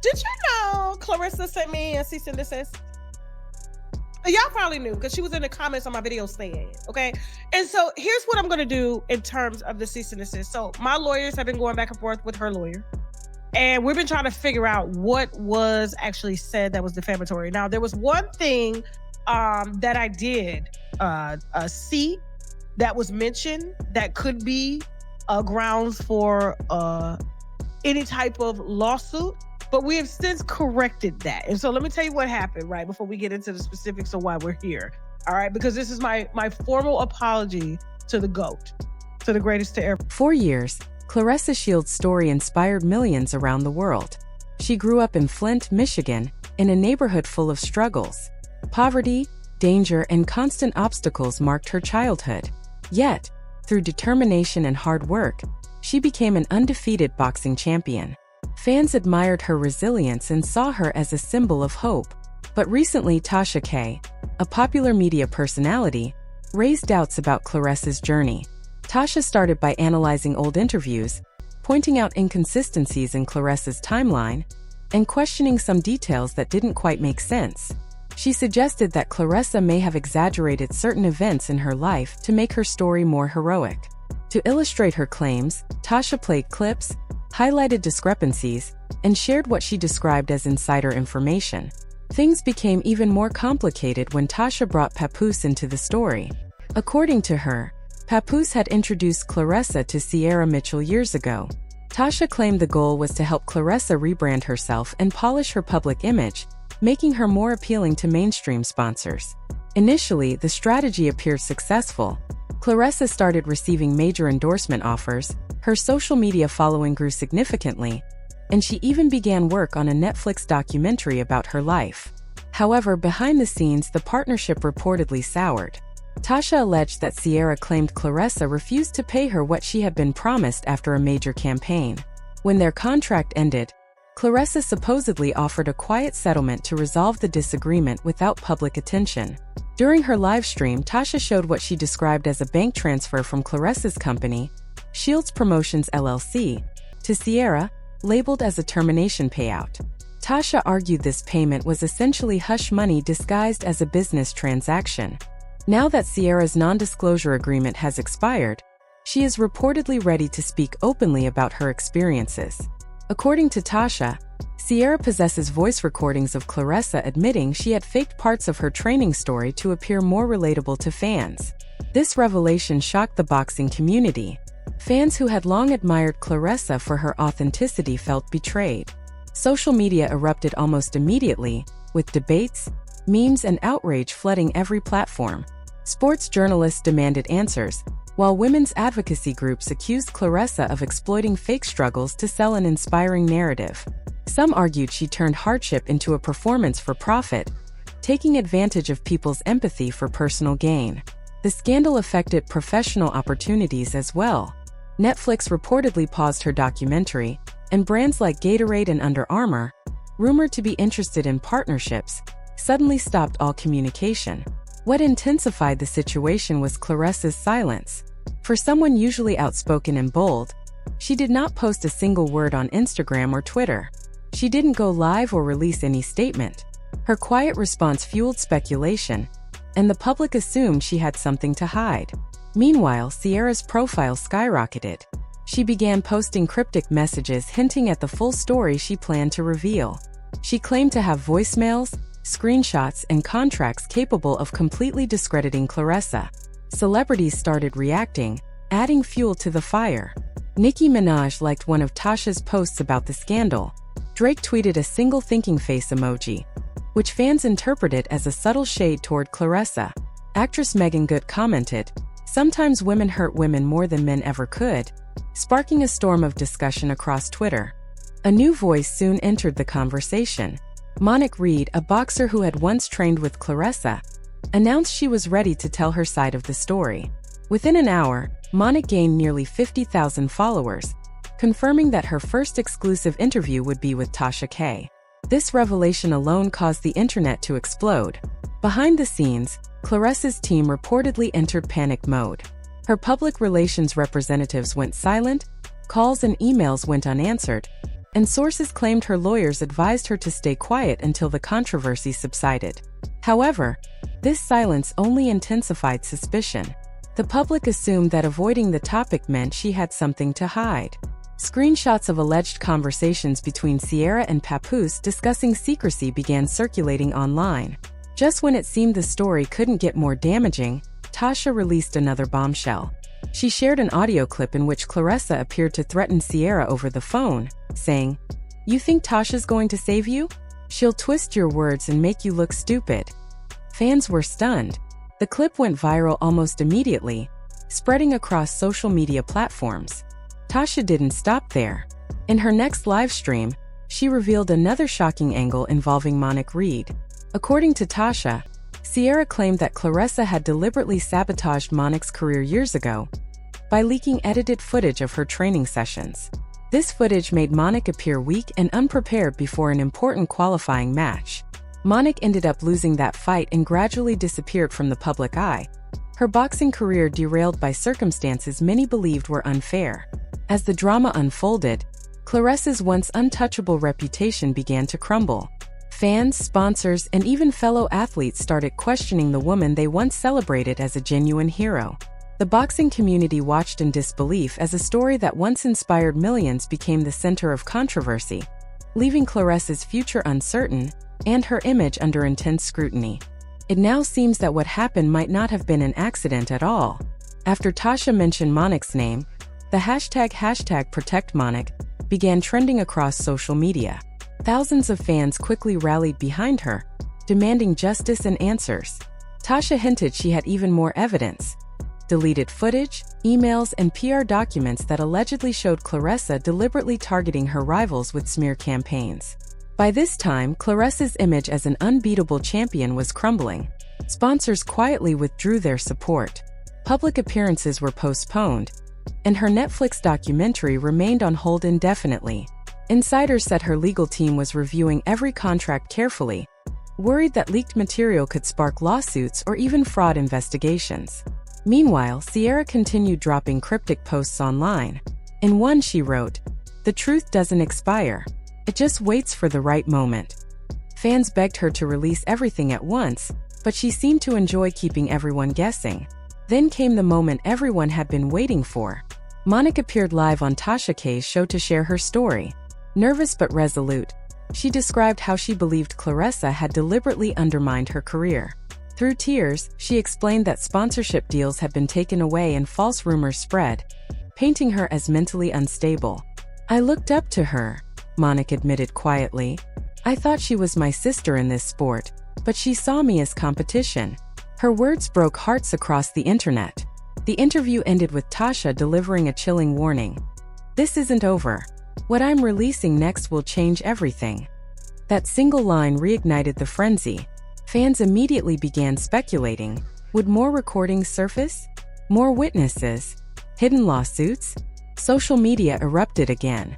Did you know Claressa sent me a cease and desist? Y'all probably knew because she was in the comments on my video saying it, okay? And so here's what I'm going to do in terms of the cease and desist. So my lawyers have been going back and forth with her lawyer, and we've been trying to figure out what was actually said that was defamatory. Now, there was one thing that I did see that was mentioned that could be grounds for any type of lawsuit, but we have since corrected that. And so let me tell you what happened, right, before we get into the specifics of why we're here. All right, because this is my formal apology to the GOAT, to the greatest to ever. For years, Claressa Shields' story inspired millions around the world. She grew up in Flint, Michigan, in a neighborhood full of struggles. Poverty, danger, and constant obstacles marked her childhood. Yet, through determination and hard work, she became an undefeated boxing champion. Fans admired her resilience and saw her as a symbol of hope. But recently, Tasha K, a popular media personality, raised doubts about Claressa's journey. Tasha started by analyzing old interviews, pointing out inconsistencies in Claressa's timeline, and questioning some details that didn't quite make sense. She suggested that Claressa may have exaggerated certain events in her life to make her story more heroic. To illustrate her claims, Tasha played clips, highlighted discrepancies, and shared what she described as insider information. Things became even more complicated when Tasha brought Papoose into the story. According to her, Papoose had introduced Claressa to Sierra Mitchell years ago. Tasha claimed the goal was to help Claressa rebrand herself and polish her public image, making her more appealing to mainstream sponsors. Initially, the strategy appeared successful. Claressa started receiving major endorsement offers, her social media following grew significantly, and she even began work on a Netflix documentary about her life. However, behind the scenes, the partnership reportedly soured. Tasha alleged that Sierra claimed Claressa refused to pay her what she had been promised after a major campaign. When their contract ended, Claressa supposedly offered a quiet settlement to resolve the disagreement without public attention. During her live stream, Tasha showed what she described as a bank transfer from Claressa's company, Shields Promotions LLC, to Sierra, labeled as a termination payout. Tasha argued this payment was essentially hush money disguised as a business transaction. Now that Sierra's non-disclosure agreement has expired, she is reportedly ready to speak openly about her experiences. According to Tasha, Sierra possesses voice recordings of Claressa admitting she had faked parts of her training story to appear more relatable to fans. This revelation shocked the boxing community. Fans who had long admired Claressa for her authenticity felt betrayed. Social media erupted almost immediately, with debates, memes, and outrage flooding every platform. Sports journalists demanded answers, while women's advocacy groups accused Claressa of exploiting fake struggles to sell an inspiring narrative. Some argued she turned hardship into a performance for profit, taking advantage of people's empathy for personal gain. The scandal affected professional opportunities as well. Netflix reportedly paused her documentary, and brands like Gatorade and Under Armour, rumored to be interested in partnerships, suddenly stopped all communication. What intensified the situation was Claressa's silence. For someone usually outspoken and bold, she did not post a single word on Instagram or Twitter. She didn't go live or release any statement. Her quiet response fueled speculation, and the public assumed she had something to hide. Meanwhile, Sierra's profile skyrocketed. She began posting cryptic messages hinting at the full story she planned to reveal. She claimed to have voicemails, screenshots, and contracts capable of completely discrediting Claressa. Celebrities started reacting, adding fuel to the fire. Nicki Minaj liked one of Tasha's posts about the scandal. Drake tweeted a single thinking face emoji, which fans interpreted as a subtle shade toward Claressa. Actress Megan Good commented, "Sometimes women hurt women more than men ever could," sparking a storm of discussion across Twitter. A new voice soon entered the conversation. Monique Reed, a boxer who had once trained with Claressa, announced she was ready to tell her side of the story. Within an hour, Monique gained nearly 50,000 followers, confirming that her first exclusive interview would be with Tasha K. This revelation alone caused the internet to explode. Behind the scenes, Claressa's team reportedly entered panic mode. Her public relations representatives went silent, calls and emails went unanswered, and sources claimed her lawyers advised her to stay quiet until the controversy subsided. However, this silence only intensified suspicion. The public assumed that avoiding the topic meant she had something to hide. Screenshots of alleged conversations between Ciara and Papoose discussing secrecy began circulating online. Just when it seemed the story couldn't get more damaging, Tasha released another bombshell. She shared an audio clip in which Claressa appeared to threaten Ciara over the phone, saying, "You think Tasha's going to save you? She'll twist your words and make you look stupid." Fans were stunned. The clip went viral almost immediately, spreading across social media platforms. Tasha didn't stop there. In her next live stream, she revealed another shocking angle involving Monique Reed. According to Tasha, Ciara claimed that Claressa had deliberately sabotaged Monique's career years ago by leaking edited footage of her training sessions. This footage made Monique appear weak and unprepared before an important qualifying match. Monique ended up losing that fight and gradually disappeared from the public eye. Her boxing career derailed by circumstances many believed were unfair. As the drama unfolded, Claressa's once untouchable reputation began to crumble. Fans, sponsors, and even fellow athletes started questioning the woman they once celebrated as a genuine hero. The boxing community watched in disbelief as a story that once inspired millions became the center of controversy, leaving Claressa's future uncertain and her image under intense scrutiny. It now seems that what happened might not have been an accident at all. After Tasha mentioned Monique's name, the hashtag #ProtectMonique began trending across social media. Thousands of fans quickly rallied behind her, demanding justice and answers. Tasha hinted she had even more evidence: deleted footage, emails, and PR documents that allegedly showed Claressa deliberately targeting her rivals with smear campaigns. By this time, Claressa's image as an unbeatable champion was crumbling. Sponsors quietly withdrew their support. Public appearances were postponed, and her Netflix documentary remained on hold indefinitely. Insiders said her legal team was reviewing every contract carefully, worried that leaked material could spark lawsuits or even fraud investigations. Meanwhile, Ciara continued dropping cryptic posts online. In one she wrote, "The truth doesn't expire. It just waits for the right moment." Fans begged her to release everything at once, but she seemed to enjoy keeping everyone guessing. Then came the moment everyone had been waiting for. Monique appeared live on Tasha K's show to share her story. Nervous but resolute, she described how she believed Claressa had deliberately undermined her career. Through tears, she explained that sponsorship deals had been taken away and false rumors spread, painting her as mentally unstable. "I looked up to her," Monique admitted quietly. "I thought she was my sister in this sport, but she saw me as competition." Her words broke hearts across the internet. The interview ended with Tasha delivering a chilling warning: "This isn't over. What I'm releasing next will change everything." That single line reignited the frenzy. Fans immediately began speculating: would more recordings surface? More witnesses? Hidden lawsuits? Social media erupted again.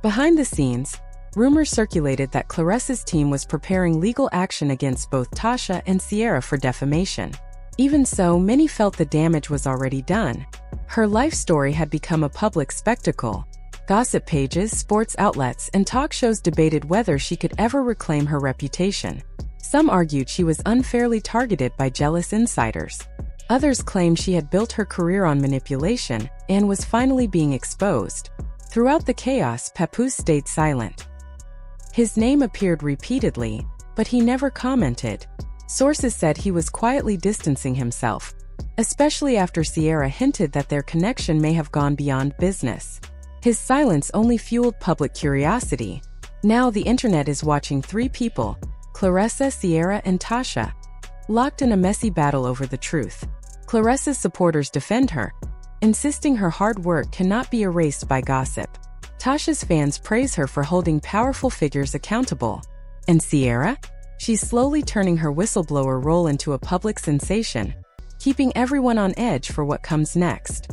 Behind the scenes, rumors circulated that Claressa's team was preparing legal action against both Tasha and Ciara for defamation. Even so, many felt the damage was already done. Her life story had become a public spectacle. Gossip pages, sports outlets, and talk shows debated whether she could ever reclaim her reputation. Some argued she was unfairly targeted by jealous insiders. Others claimed she had built her career on manipulation and was finally being exposed. Throughout the chaos, Papoose stayed silent. His name appeared repeatedly, but he never commented. Sources said he was quietly distancing himself, especially after Ciara hinted that their connection may have gone beyond business. His silence only fueled public curiosity. Now the internet is watching three people: Claressa, Ciara, and Tasha, locked in a messy battle over the truth. Claressa's supporters defend her, insisting her hard work cannot be erased by gossip. Tasha's fans praise her for holding powerful figures accountable. And Ciara? She's slowly turning her whistleblower role into a public sensation, keeping everyone on edge for what comes next.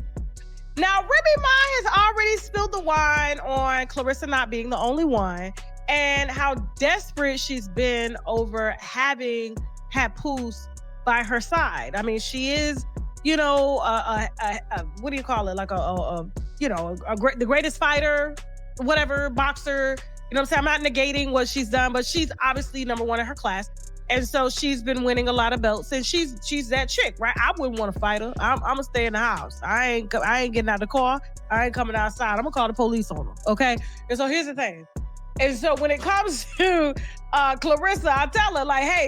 Now, Remy Ma has already spilled the wine on Claressa not being the only one and how desperate she's been over having Papoose by her side. I mean, she is, what do you call it? Like the greatest fighter, whatever, boxer. You know what I'm saying? I'm not negating what she's done, but she's obviously number one in her class. And so she's been winning a lot of belts, and she's that chick, right? I wouldn't want to fight her. I'm gonna stay in the house. I ain't getting out of the car. I ain't coming outside. I'm gonna call the police on her. Okay. And so here's the thing. And so when it comes to Claressa, I tell her like, hey,